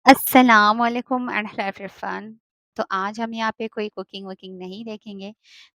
अस्सलाम वालेकुम and hello everyone. तो आज हम यहाँ पे कोई कुकिंग वुकिंग नहीं देखेंगे।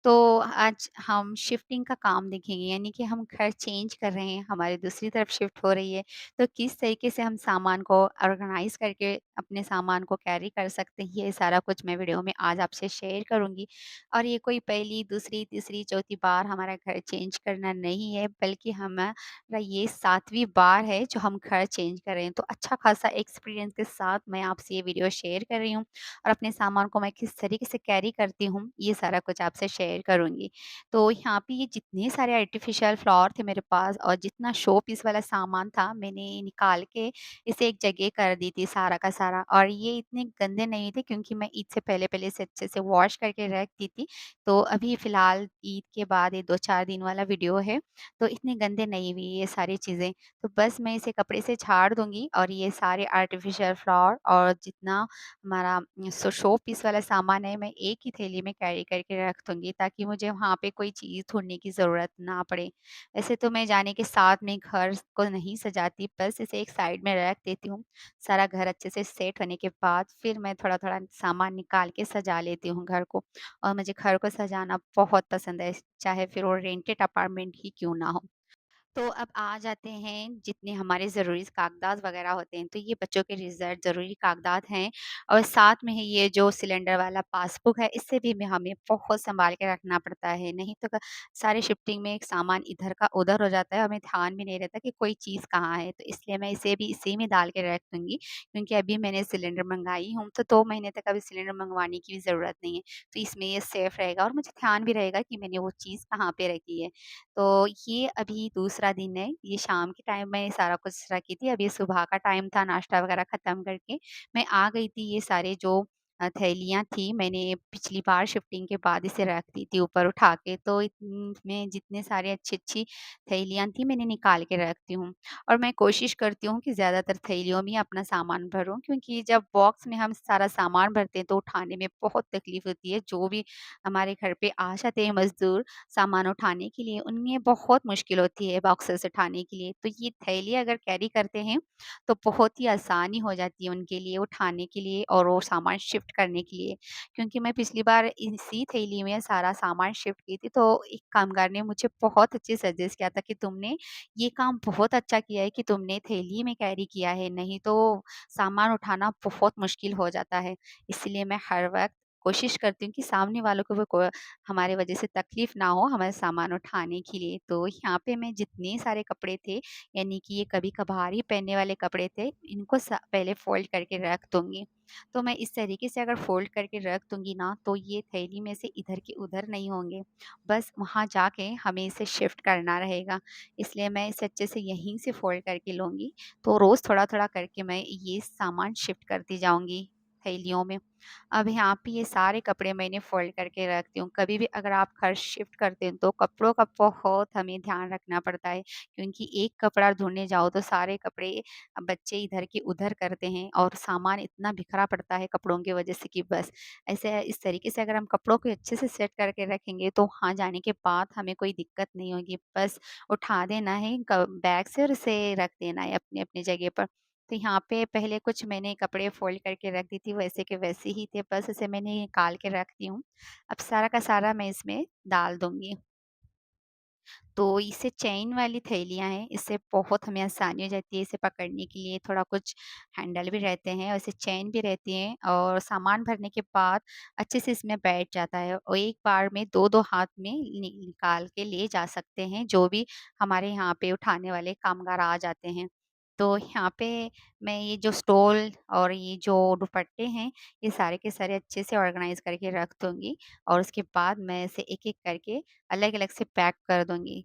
तो आज हम शिफ्टिंग का काम देखेंगे, यानी कि हम घर चेंज कर रहे हैं, हमारी दूसरी तरफ शिफ्ट हो रही है। तो किस तरीके से हम सामान को ऑर्गेनाइज़ करके अपने सामान को कैरी कर सकते हैं, ये सारा कुछ मैं वीडियो में आज आपसे शेयर करूँगी। और ये कोई पहली, दूसरी, तीसरी, चौथी बार हमारा घर चेंज करना नहीं है, बल्कि हमारा ये 7वीं बार है जो हम घर चेंज कर रहे हैं। तो अच्छा खासा एक्सपीरियंस के साथ मैं आपसे ये वीडियो शेयर कर रही हूँ और अपने सामान को मैं किस तरीके से कैरी करती हूँ, ये सारा कुछ आपसे शेयर करूँगी। तो यहाँ पे ये जितने सारे आर्टिफ़िशियल फ्लावर थे मेरे पास और जितना शो पीस वाला सामान था, मैंने निकाल के इसे एक जगह कर दी थी सारा का सारा। और ये इतने गंदे नहीं थे क्योंकि मैं ईद से पहले-पहले इसे अच्छे से वॉश करके रख दी थी। तो अभी फ़िलहाल ईद के बाद ये 2-4 दिन वाला वीडियो है, तो इतने गंदे नहीं हुई ये सारी चीज़ें। तो बस मैं इसे कपड़े से झाड़ दूँगी और ये सारे आर्टिफ़िशियल फ्लावर और जितना हमारा शो पीस वाला सामान है, मैं एक ही थैली में कैरी करके रख दूँगी ताकि मुझे वहाँ पे कोई चीज़ ढूँढने की ज़रूरत ना पड़े। वैसे तो मैं जाने के साथ में घर को नहीं सजाती, बस इसे एक साइड में रख देती हूँ। सारा घर अच्छे से सेट होने के बाद फिर मैं थोड़ा-थोड़ा सामान निकाल के सजा लेती हूँ घर को। और मुझे घर को सजाना बहुत पसंद है, चाहे फिर वो रेंटेड अपार्टमेंट ही क्यों ना हो। तो अब आ जाते हैं जितने हमारे ज़रूरी कागज़ात वग़ैरह होते हैं, तो ये बच्चों के रिज़ल्ट ज़रूरी कागज़ात हैं और साथ में है ये जो सिलेंडर वाला पासबुक है, इससे भी में हमें बहुत सँभाल के रखना पड़ता है, नहीं तो सारे शिफ्टिंग में एक सामान इधर का उधर हो जाता है, हमें ध्यान भी नहीं रहता कि कोई चीज़ कहाँ है, तो इसलिए मैं इसे भी इसी में डाल के रख दूँगी क्योंकि अभी मैंने सिलेंडर मँगाई हूँ, तो 2 महीने तक अभी सिलेंडर मँगवाने की भी ज़रूरत नहीं है, तो इसमें ये सेफ़ रहेगा और मुझे ध्यान भी रहेगा कि मैंने वो चीज़ कहाँ पे रखी है। तो ये अभी दूसरा दिन है, ये शाम के टाइम मैं सारा कुछ रखी थी, अभी सुबह का टाइम था नाश्ता वगैरह ख़त्म करके, मैं आ गई थी। ये सारे जो थैलियाँ थी, मैंने पिछली बार शिफ्टिंग के बाद इसे रख दी थी ऊपर उठा के, तो में जितने सारे अच्छी-अच्छी थैलियाँ थी, मैंने निकाल के रखती हूँ। और मैं कोशिश करती हूँ कि ज़्यादातर थैलियों में ही अपना सामान भरूँ क्योंकि जब बॉक्स में हम सारा सामान भरते हैं, तो उठाने में बहुत तकलीफ़ होती है। जो भी हमारे घर पे आ जाते हैं मज़दूर, सामान उठाने के लिए, उनमें बहुत मुश्किल होती है बॉक्सेस उठाने के लिए। तो ये थैली अगर कैरी करते हैं, तो बहुत ही आसानी हो जाती है उनके लिए उठाने के लिए और वो सामान शिफ्ट करने के लिए। क्योंकि मैं पिछली बार इसी थैली में सारा सामान शिफ्ट की थी, तो एक कामगार ने मुझे बहुत अच्छे सजेस्ट किया था कि तुमने ये काम बहुत अच्छा किया है कि तुमने थैली में कैरी किया है, नहीं तो सामान उठाना बहुत मुश्किल हो जाता है। इसलिए मैं हर वक़्त कोशिश करती हूँ कि सामने वालों को भी हमारे वजह से तकलीफ ना हो हमारे सामान उठाने के लिए। तो यहाँ पे मैं जितने सारे कपड़े थे, यानी कि ये कभी-कभार ही पहनने वाले कपड़े थे, इनको पहले फ़ोल्ड करके रख दूँगी। तो मैं इस तरीके से अगर फ़ोल्ड करके रख दूँगी ना, तो ये थैली में से इधर के उधर नहीं होंगे। बस वहाँ जाके हमें इसे शिफ्ट करना रहेगा। इसलिए मैं इसे अच्छे से यहीं से फ़ोल्ड करके लूँगी। तो रोज़ थोड़ा-थोड़ा करके मैं ये सामान शिफ्ट करती जाऊँगी थैलियों में। अब यहाँ पे ये सारे कपड़े मैंने फ़ोल्ड करके रखती हूँ। कभी भी अगर आप घर शिफ्ट करते हैं तो कपड़ों का बहुत हमें ध्यान रखना पड़ता है क्योंकि एक कपड़ा धुलने जाओ तो सारे कपड़े बच्चे इधर के उधर करते हैं और सामान इतना बिखरा पड़ता है कपड़ों की वज़ह से कि बस ऐसे इस तरीके से अगर हम कपड़ों को अच्छे से सेट करके रखेंगे तो वहाँ जाने के बाद हमें कोई दिक्कत नहीं होगी। बस उठा देना है बैग से और इसे रख देना है अपनी-अपनी जगह पर। तो यहाँ पे पहले कुछ मैंने कपड़े फ़ोल्ड करके रख दी थी, वैसे के वैसे ही थे, बस इसे मैंने निकाल के रख दी हूँ। अब सारा का सारा मैं इसमें डाल दूँगी। तो इससे चेन वाली थैलियाँ हैं, इससे बहुत हमें आसानी हो जाती है इसे पकड़ने के लिए, थोड़ा कुछ हैंडल भी रहते हैं और इससे चेन भी रहती हैं और सामान भरने के बाद अच्छे से इसमें बैठ जाता है और एक बार में 2-2 हाथ में निकाल के ले जा सकते हैं, जो भी हमारे यहाँ पे उठाने वाले कामगार आ जाते हैं। तो यहाँ पे मैं ये जो स्टॉल और ये जो दुपट्टे हैं, ये सारे के सारे अच्छे से ऑर्गनाइज़ करके रख दूँगी और उसके बाद मैं इसे एक-एक करके अलग-अलग से पैक कर दूँगी।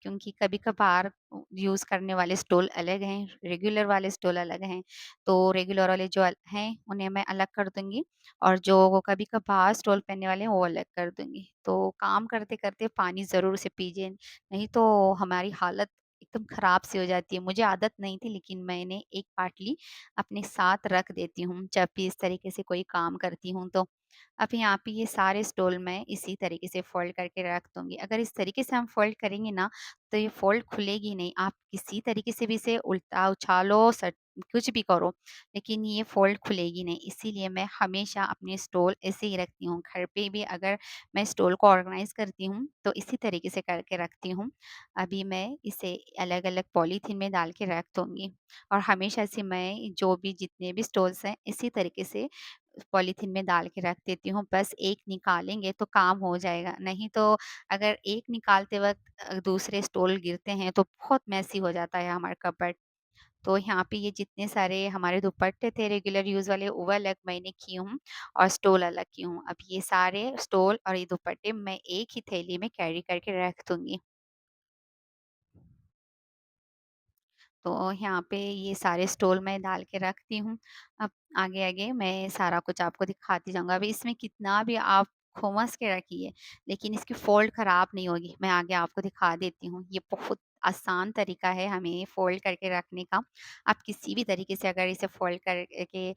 क्योंकि कभी-कभार यूज़ करने वाले स्टूल अलग हैं, रेगुलर वाले स्टूल अलग हैं। तो रेगुलर वाले जो हैं, उन्हें मैं अलग कर दूँगी और जो वो कभी-कभार स्टूल पहनने वाले हैं, वो अलग कर दूँगी। तो काम करते-करते पानी ज़रूर से पीजिए, नहीं तो हमारी हालत एकदम ख़राब सी हो जाती है। मुझे आदत नहीं थी, लेकिन मैंने एक बाटली अपने साथ रख देती हूँ, जब भी इस तरीके से कोई काम करती हूँ तो। अब यहाँ पे ये सारे स्टूल मैं इसी तरीके से फ़ोल्ड करके रख दूँगी। अगर इस तरीके से हम फ़ोल्ड करेंगे ना, तो ये फ़ोल्ड खुलेगी नहीं। आप किसी तरीके से भी इसे उल्टा उछालो, सट कुछ भी करो, लेकिन ये फ़ोल्ड खुलेगी नहीं। इसीलिए मैं हमेशा अपनी स्टोल ऐसे ही रखती हूँ। घर पे भी अगर मैं स्टोल को ऑर्गनाइज़ करती हूँ, तो इसी तरीके से करके रखती हूँ। अभी मैं इसे अलग-अलग पॉलीथीन में डाल के रख दूँगी और हमेशा से मैं जो भी जितने भी स्टोल्स हैं, इसी तरीके से पॉलीथीन में डाल के रख देती हूँ। बस एक निकालेंगे तो काम हो जाएगा, नहीं तो अगर एक निकालते वक़्त दूसरे स्टूल गिरते हैं तो बहुत मेसी हो जाता है हमारा कबर्ड। तो यहाँ पे ये जितने सारे हमारे दुपट्टे थे रेगुलर यूज़ वाले वो अलग मैंने की हूँ और स्टोल अलग की हूँ। अब ये सारे स्टोल और ये दुपट्टे मैं एक ही थैली में कैरी करके रख दूँगी। तो यहाँ पे ये सारे स्टोल मैं डाल के रखती हूँ। अब आगे-आगे मैं सारा कुछ आपको दिखाती जाऊँगा। अभी इसमें कितना भी आप घुमस के रखिए, लेकिन इसकी फ़ोल्ड ख़राब नहीं होगी। मैं आगे आपको दिखा देती हूँ। ये बहुत आसान तरीका है हमें फ़ोल्ड करके रखने का। आप किसी भी तरीके से अगर इसे फ़ोल्ड करके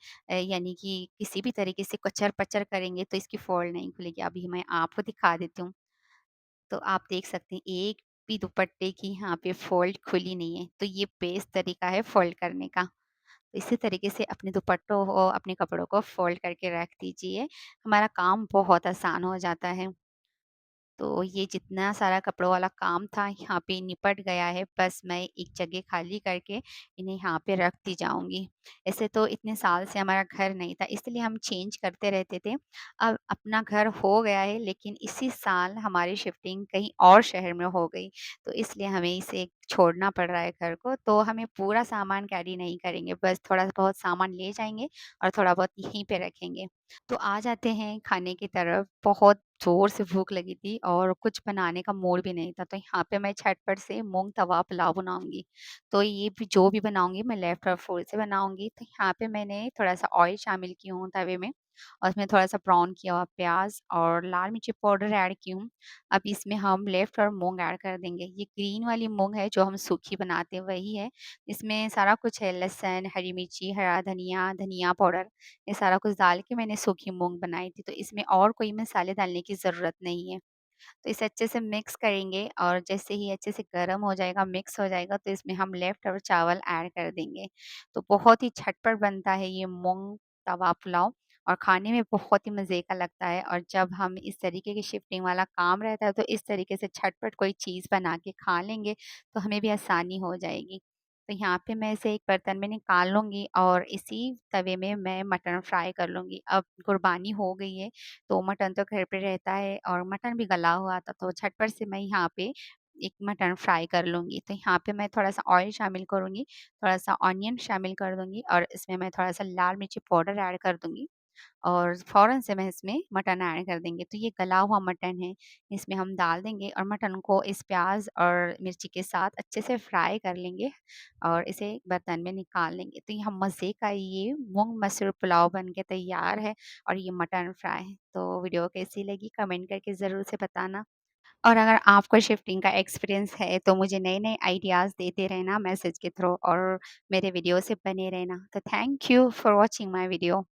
यानी कि किसी भी तरीके से कचर-पचर करेंगे तो इसकी फ़ोल्ड नहीं खुलेगी। अभी मैं आपको दिखा देती हूँ। तो आप देख सकते हैं एक भी दुपट्टे की यहाँ पे फ़ोल्ड खुली नहीं है, तो ये बेस्ट तरीका है फ़ोल्ड करने का। तो इसी तरीके से अपने दुपट्टों को, अपने कपड़ों को फ़ोल्ड करके रख दीजिए, हमारा काम बहुत आसान हो जाता है। तो ये जितना सारा कपड़ों वाला काम था यहाँ पे निपट गया है, बस मैं एक जगह खाली करके इन्हें यहाँ पे रखती जाऊँगी। ऐसे तो इतने साल से हमारा घर नहीं था, इसलिए हम चेंज करते रहते थे। अब अपना घर हो गया है, लेकिन इसी साल हमारी शिफ्टिंग कहीं और शहर में हो गई, तो इसलिए हमें इसे छोड़ना पड़ रहा है घर को। तो हमें पूरा सामान कैरी नहीं करेंगे, बस थोड़ा-बहुत सामान ले जाएँगे और थोड़ा-बहुत यहीं पे रखेंगे। तो आ जाते हैं खाने की तरफ। बहुत ज़ोर से भूख लगी थी और कुछ बनाने का मूड भी नहीं था, तो यहाँ पे मैं झटपट से मूँग तवा पुलाव बनाऊँगी। तो ये भी जो भी बनाऊँगी मैं लेफ्ट और फुल से बनाऊँगी। तो यहाँ पे मैंने थोड़ा-सा ऑयल शामिल की हूँ तवे में और उसमें थोड़ा-सा ब्राउन किया हुआ प्याज़ और लाल मिर्ची पाउडर ऐड की हूँ। अब इसमें हम लेफ्ट और मूँग ऐड कर देंगे। ये ग्रीन वाली मूँग है जो हम सूखी बनाते हैं वही है। इसमें सारा कुछ है, लहसुन, हरी मिर्ची, हरा धनिया, धनिया पाउडर, ये सारा कुछ डाल के मैंने सूखी मूँग बनाई थी, तो इसमें और कोई मसाले डालने की ज़रूरत नहीं है। तो इसे अच्छे से मिक्स करेंगे और जैसे ही अच्छे से गरम हो जाएगा, मिक्स हो जाएगा, तो इसमें हम लेफ्ट और चावल ऐड कर देंगे। तो बहुत ही झटपट बनता है ये मूँग तवा पुलाव और खाने में बहुत ही मज़े का लगता है और जब हम इस तरीके की शिफ्टिंग वाला काम रहता है, तो इस तरीके से झटपट कोई चीज़ बना के खा लेंगे, तो हमें भी आसानी हो जाएगी। तो यहाँ पे मैं इसे एक बर्तन में निकाल लूँगी और इसी तवे में मैं मटन फ्राई कर लूँगी। अब कुर्बानी हो गई है, तो मटन तो घर पे रहता है और मटन भी गला हुआ था, तो झटपट से मैं यहाँ पे एक मटन फ्राई कर लूँगी। तो यहाँ पे मैं थोड़ा-सा ऑयल शामिल करूँगी, थोड़ा-सा ऑनियन शामिल कर दूँगी और इसमें मैं थोड़ा-सा लाल मिर्ची पाउडर ऐड कर दूँगी और फ़ौरन से मैं इसमें मटन ऐड कर देंगे। तो ये गला हुआ मटन है, इसमें हम डाल देंगे और मटन को इस प्याज़ और मिर्ची के साथ अच्छे से फ्राई कर लेंगे और इसे एक बर्तन में निकाल लेंगे। तो यहाँ मज़े का ये मूँग मसूर पुलाव बन के तैयार है और ये मटन फ्राई। तो वीडियो कैसी लगी कमेंट करके ज़रूर से बताना। और अगर आपको शिफ्टिंग का एक्सपीरियंस है तो मुझे नए-नए आइडियाज़ देते रहना मैसेज के थ्रू और मेरे वीडियो से बने रहना। तो thank you for watching my video.